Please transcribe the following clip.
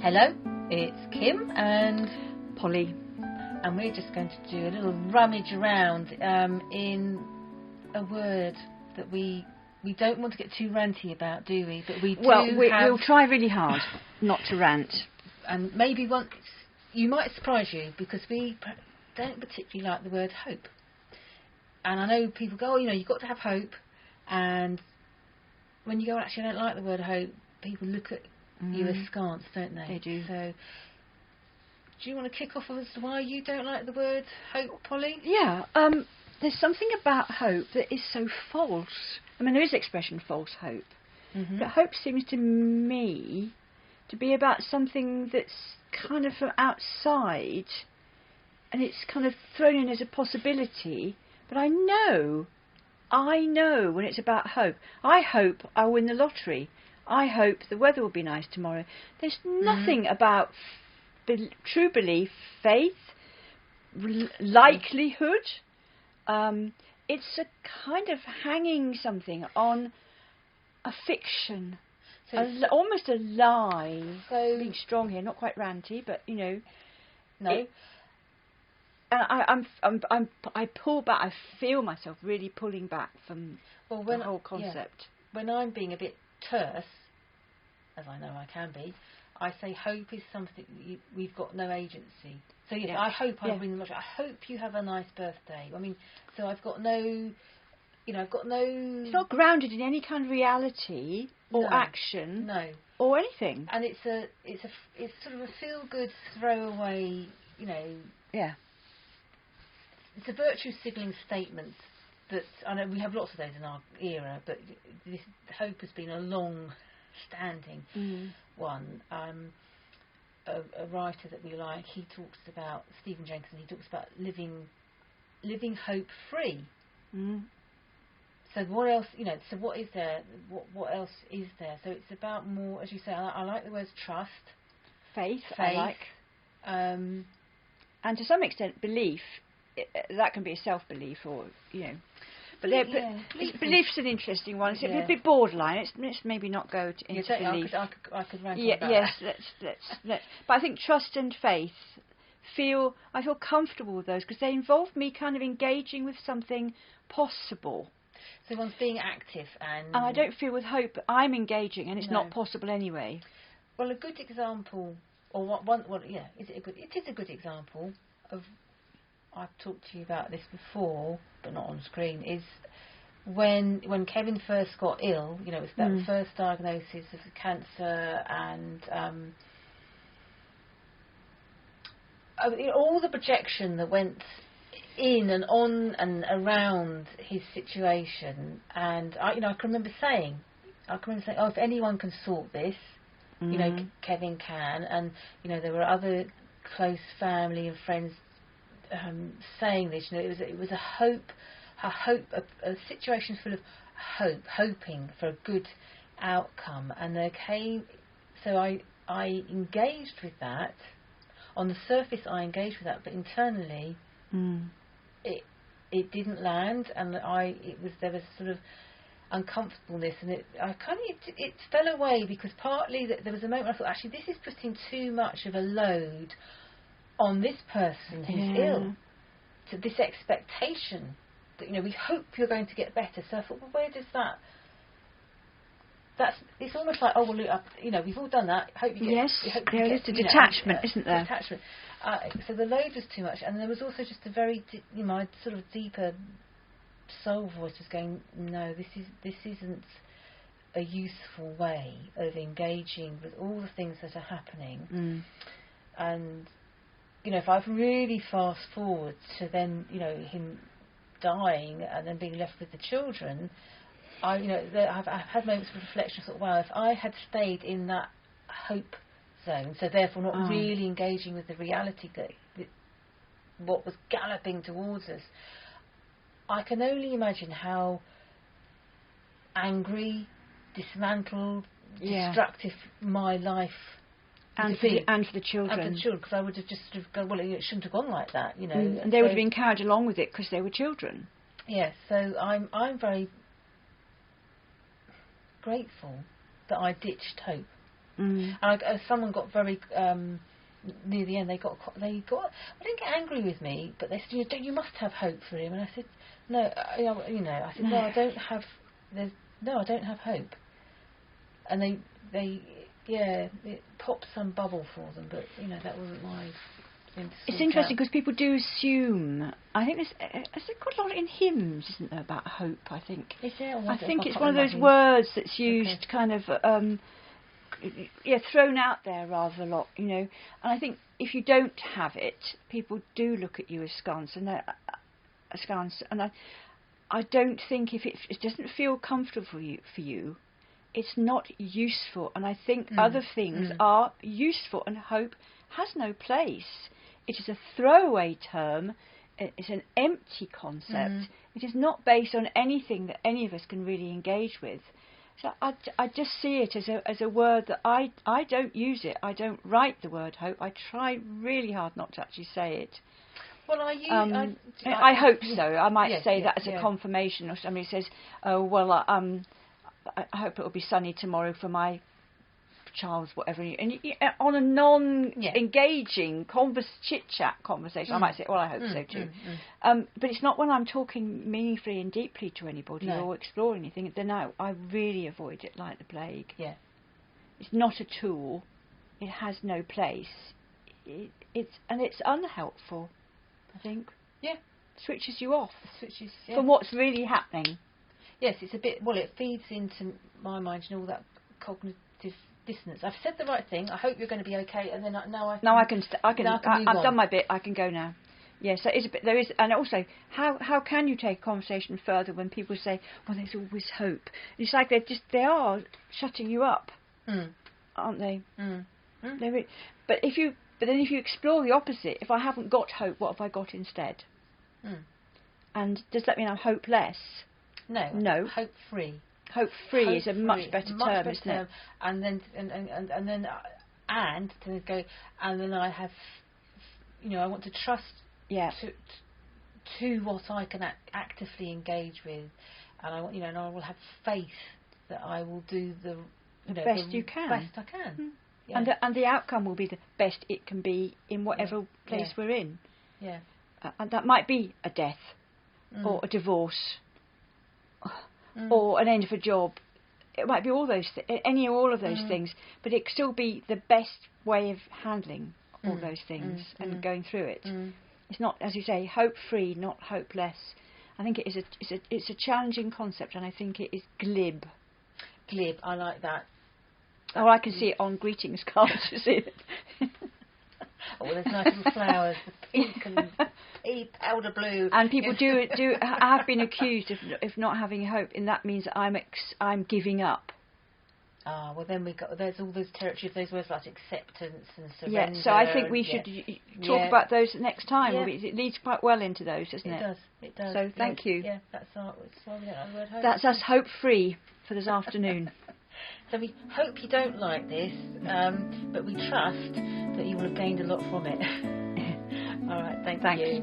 Hello, it's Kim and Polly. And we're just going to do a little rummage around in a word that we don't want to get too ranty about, do we? But we do. Well, we'll try really hard not to rant. And maybe once you might surprise you, because we don't particularly like the word hope. And I know people go, oh, you've got to have hope. And when you go, actually, I don't like the word hope, people look at you askance, don't they? They do. So, do you want to kick off as to why you don't like the word hope, Polly? Yeah, there's something about hope that is so false. I mean, there is the expression false hope. Mm-hmm. But hope seems to me to be about something that's kind of from outside, and it's kind of thrown in as a possibility. But I know when it's about hope. I hope I'll win the lottery. I hope the weather will be nice tomorrow. There's nothing about true belief, faith, likelihood. It's a kind of hanging something on a fiction, so almost a lie. So being strong here, not quite ranty, but No. I pull back. I feel myself really pulling back from the whole concept. Yeah, when I'm being a bit terse, as I know I can be, I say hope is something we've got no agency. So yes, I hope I win the lottery. I hope you have a nice birthday. I mean, so I've got no, It's not grounded in any kind of reality or action, or anything. And it's sort of a feel-good throwaway, Yeah. It's a virtue signalling statement that I know we have lots of those in our era, but this hope has been a long-standing one. A writer that we like, he talks about Stephen Jenkins. He talks about living hope free. So what else? So what is there? What else is there? So it's about more, as you say. I like the words trust, faith. I like, and to some extent belief. That can be a self-belief, or But belief's an interesting one. It's a bit borderline. Let's maybe not go into belief. I could rant about that. Let's. But I think trust and faith I feel comfortable with those because they involve me kind of engaging with something possible. So one's being active, and I don't feel with hope I'm engaging, and it's not possible anyway. Well, a good example, it is a good example of. I've talked to you about this before, but not on screen, is when Kevin first got ill, it was that first diagnosis of cancer, and all the projection that went in and on and around his situation. And I can remember saying, oh, if anyone can sort this, Kevin can. And, there were other close family and friends saying this. It was a situation full of hoping for a good outcome, and so I engaged with that. On the surface I engaged with that, but internally it didn't land, and there was sort of uncomfortableness, and it fell away, because partly there was a moment I thought, actually this is putting too much of a load on this person who's ill, to this expectation that we hope you're going to get better. So I thought, well, where does it's almost like, oh well, look, we've all done that. Hope you get. Yes, there is a detachment, isn't there? Detachment. So the load was too much, and there was also just a very, my sort of deeper soul voice was going, no, this isn't a useful way of engaging with all the things that are happening, and. If I really fast forward to then, him dying and then being left with the children, I've had moments of reflection. I thought, wow, if I had stayed in that hope zone, so therefore not really engaging with the reality that what was galloping towards us, I can only imagine how angry, dismantled, destructive my life. And for the children. And for the children, because I would have just sort of gone, well, it shouldn't have gone like that, And they would have been carried along with it because they were children. Yes, so I'm very grateful that I ditched hope. And someone got very near the end. They got. They didn't get angry with me, but they said, "You must have hope for him." And I said, "No, I said no, I don't have. I don't have hope." And it popped some bubble for them, but that wasn't my. It's interesting because people do assume. I think there's quite a lot in hymns, isn't there, about hope? I think. Is there? I think it's one of those words that's used kind of, thrown out there rather a lot, And I think if you don't have it, people do look at you askance, and I don't think if it doesn't feel comfortable for you, it's not useful. And I think other things are useful, and hope has no place. It is a throwaway term. It's an empty concept. It is not based on anything that any of us can really engage with. So I just see it as a word that I don't use it. I don't write the word hope. I try really hard not to actually say it. Well, I hope so. I might say that as a confirmation, or somebody says, "Oh well, I hope it will be sunny tomorrow for my child's whatever." And on a non-engaging chit-chat conversation, I might say, "Well, I hope so too." But it's not when I'm talking meaningfully and deeply to anybody or exploring anything. Then I really avoid it like the plague. Yeah, it's not a tool. It has no place. It's unhelpful. I think. Yeah. Switches you off. From what's really happening. Yes, it's a bit. Well, it feeds into my mind and all that cognitive dissonance. I've said the right thing. I hope you're going to be okay. And then I've done my bit. I can go now. Yes, there is a bit. There is, and also, how can you take a conversation further when people say, "Well, there's always hope"? It's like they are shutting you up, aren't they? But then if you explore the opposite, if I haven't got hope, what have I got instead? And does that mean I'm hopeless? No. Hope-free. Hope-free is a much better term, isn't it? And then I have, I want to trust to what I can actively engage with, and I want, and I will have faith that I will do the best you can. Best I can. Yeah. And the outcome will be the best it can be in whatever place we're in. Yeah. And that might be a death, or a divorce, or an end of a job. It might be all those any or all of those things, but it could still be the best way of handling all those things and going through it. It's not, as you say, hope-free, not hopeless. I think it is it's a challenging concept, and I think it is glib. Glib, I like that. Oh, I can see it on greetings cards. You see it. Oh, there's nice little flowers, the pink and pea powder blue. And people do have been accused of not having hope, and that means I'm giving up. Ah, well then there's all those territory of those words like acceptance and surrender. Yeah, so I think we should talk about those next time. Yeah. It leads quite well into those, doesn't it? It does. So thank you. Yeah, that's why we don't have the word hope. That's us hope free for this afternoon. So we hope you don't like this, but we trust that you will have gained a lot from it. All right, thank you.